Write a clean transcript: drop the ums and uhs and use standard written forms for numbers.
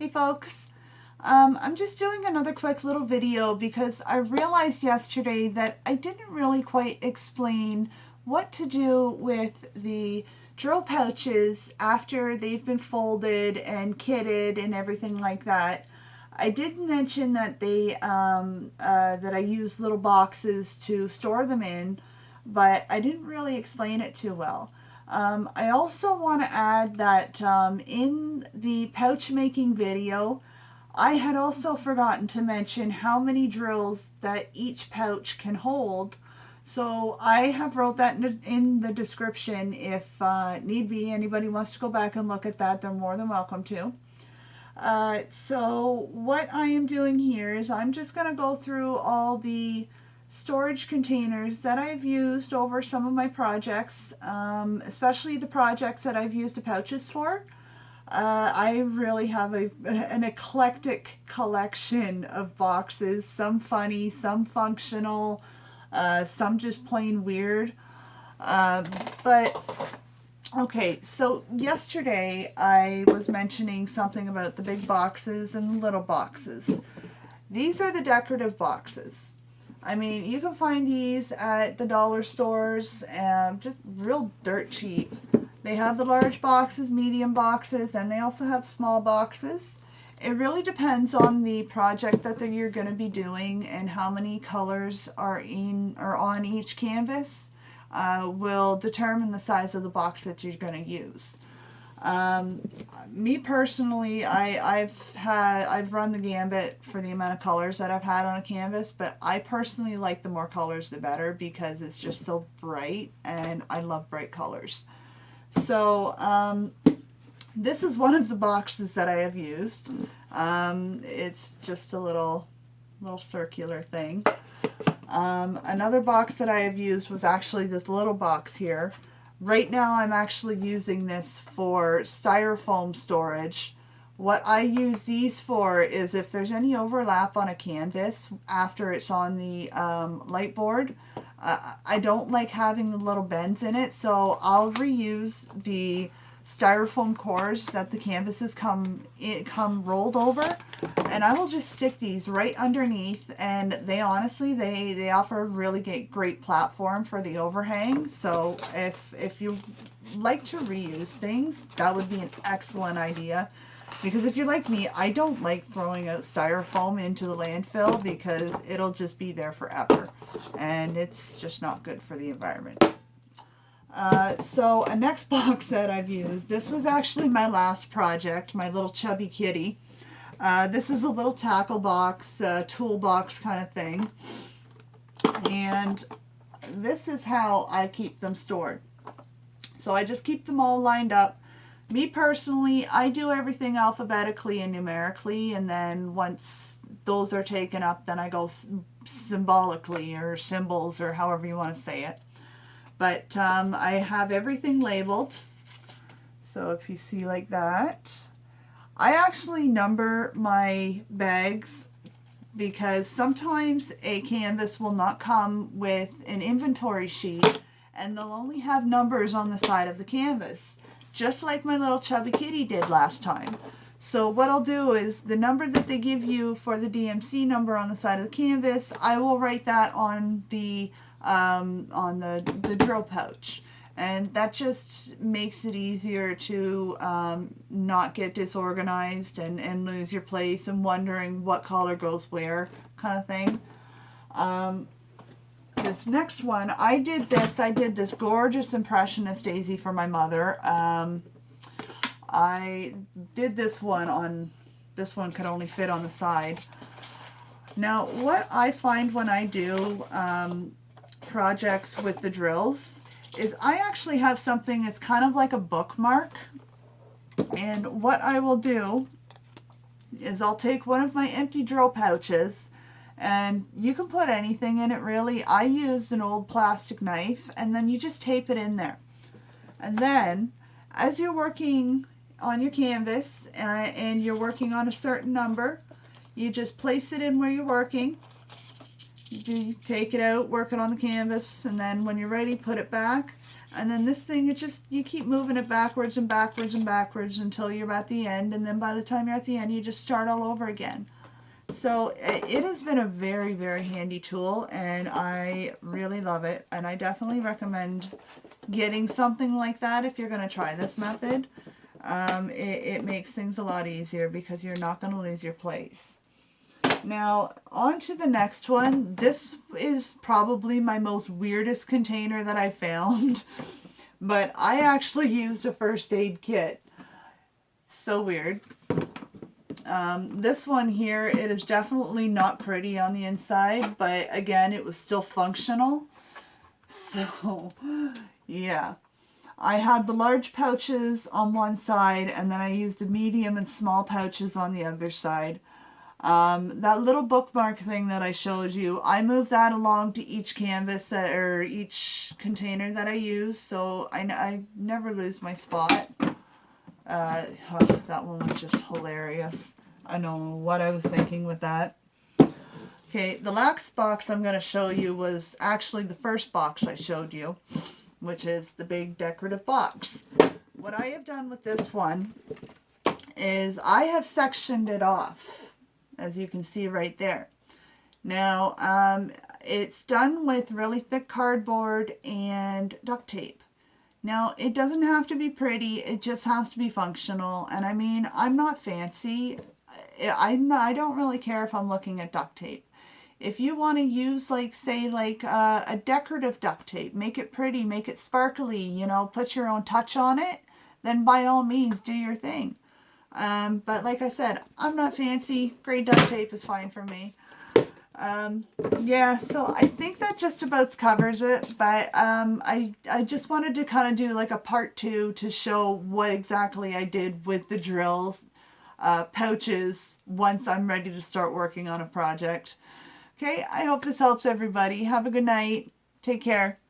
Hey folks, I'm just doing another quick little video because I realized yesterday that I didn't really quite explain what to do with the drill pouches after they've been folded and kitted and everything like that. I did mention that that I use little boxes to store them in, but I didn't really explain it too well. I also want to add that in the pouch making video, I had also forgotten to mention how many drills that each pouch can hold. So I have wrote that in the description. If need be, anybody wants to go back and look at that, they're more than welcome to. So what I am doing here is I'm just going to go through all the storage containers that I've used over some of my projects, especially the projects that I've used the pouches for. I really have an eclectic collection of boxes, some funny, some functional, some just plain weird. But okay, so yesterday I was mentioning something about the big boxes and the little boxes. These are the decorative boxes. I mean, you can find these at the dollar stores, just real dirt cheap. They have the large boxes, medium boxes, and they also have small boxes. It really depends on the project that you're going to be doing and how many colors are in or on each canvas. Will determine the size of the box that you're going to use. Me personally, I've run the gambit for the amount of colors that I've had on a canvas, but I personally like the more colors the better because it's just so bright, and I love bright colors. So this is one of the boxes that I have used. It's just a little circular thing. Another box that I have used was actually this little box here. Right now I'm actually using this for styrofoam storage. What I use these for is if there's any overlap on a canvas after it's on the light board, I don't like having the little bends in it, so I'll reuse the styrofoam cores that the canvases come rolled over, and I will just stick these right underneath, and they honestly they offer a really great platform for the overhang. So if you like to reuse things, that would be an excellent idea, because if you're like me, I don't like throwing out styrofoam into the landfill because it'll just be there forever, and it's just not good for the environment. So a next box that I've used, this was actually my last project, my little chubby kitty. This is a little tackle box, toolbox kind of thing. And this is how I keep them stored. So I just keep them all lined up. Me personally, I do everything alphabetically and numerically, and then once those are taken up, then I go symbolically, or symbols, or however you want to say it. But I have everything labeled. So if you see like that, I actually number my bags because sometimes a canvas will not come with an inventory sheet, and they'll only have numbers on the side of the canvas, just like my little chubby kitty did last time. So what I'll do is the number that they give you for the DMC number on the side of the canvas, I will write that on the drill pouch, and that just makes it easier to not get disorganized and lose your place and wondering what color goes where, kind of thing. This next one, I did this gorgeous impressionist daisy for my mother. I did this one could only fit on the side. Now what I find when I do projects with the drills is I actually have something that's kind of like a bookmark, and what I will do is I'll take one of my empty drill pouches, and you can put anything in it really. I used an old plastic knife, and then you just tape it in there, and then as you're working on your canvas and you're working on a certain number, you just place it in where you're working. You take it out, work it on the canvas, and then when you're ready, put it back. And then this thing, you keep moving it backwards and backwards and backwards until you're at the end. And then by the time you're at the end, you just start all over again. So it has been a very, very handy tool, and I really love it. And I definitely recommend getting something like that if you're going to try this method. It makes things a lot easier because you're not going to lose your place. Now, on to the next one. This is probably my most weirdest container that I found, but I actually used a first aid kit. So weird. This one here, it is definitely not pretty on the inside, but again, it was still functional. So, yeah. I had the large pouches on one side, and then I used the medium and small pouches on the other side. That little bookmark thing that I showed you, I moved that along to each canvas or each container that I use, so I never lose my spot. That one was just hilarious. I don't know what I was thinking with that. Okay, the last box I'm going to show you was actually the first box I showed you, which is the big decorative box. What I have done with this one is I have sectioned it off, as you can see right there. Now, it's done with really thick cardboard and duct tape. Now, it doesn't have to be pretty, it just has to be functional. And I mean, I'm not fancy. I don't really care if I'm looking at duct tape. If you want to use, like, say, a decorative duct tape, make it pretty, make it sparkly, you know, put your own touch on it, then by all means, do your thing. But like I said, I'm not fancy. Gray duct tape is fine for me. Yeah, so I think that just about covers it, but I just wanted to kind of do like a part 2 to show what exactly I did with the drills, pouches, once I'm ready to start working on a project. Okay, I hope this helps everybody. Have a good night. Take care.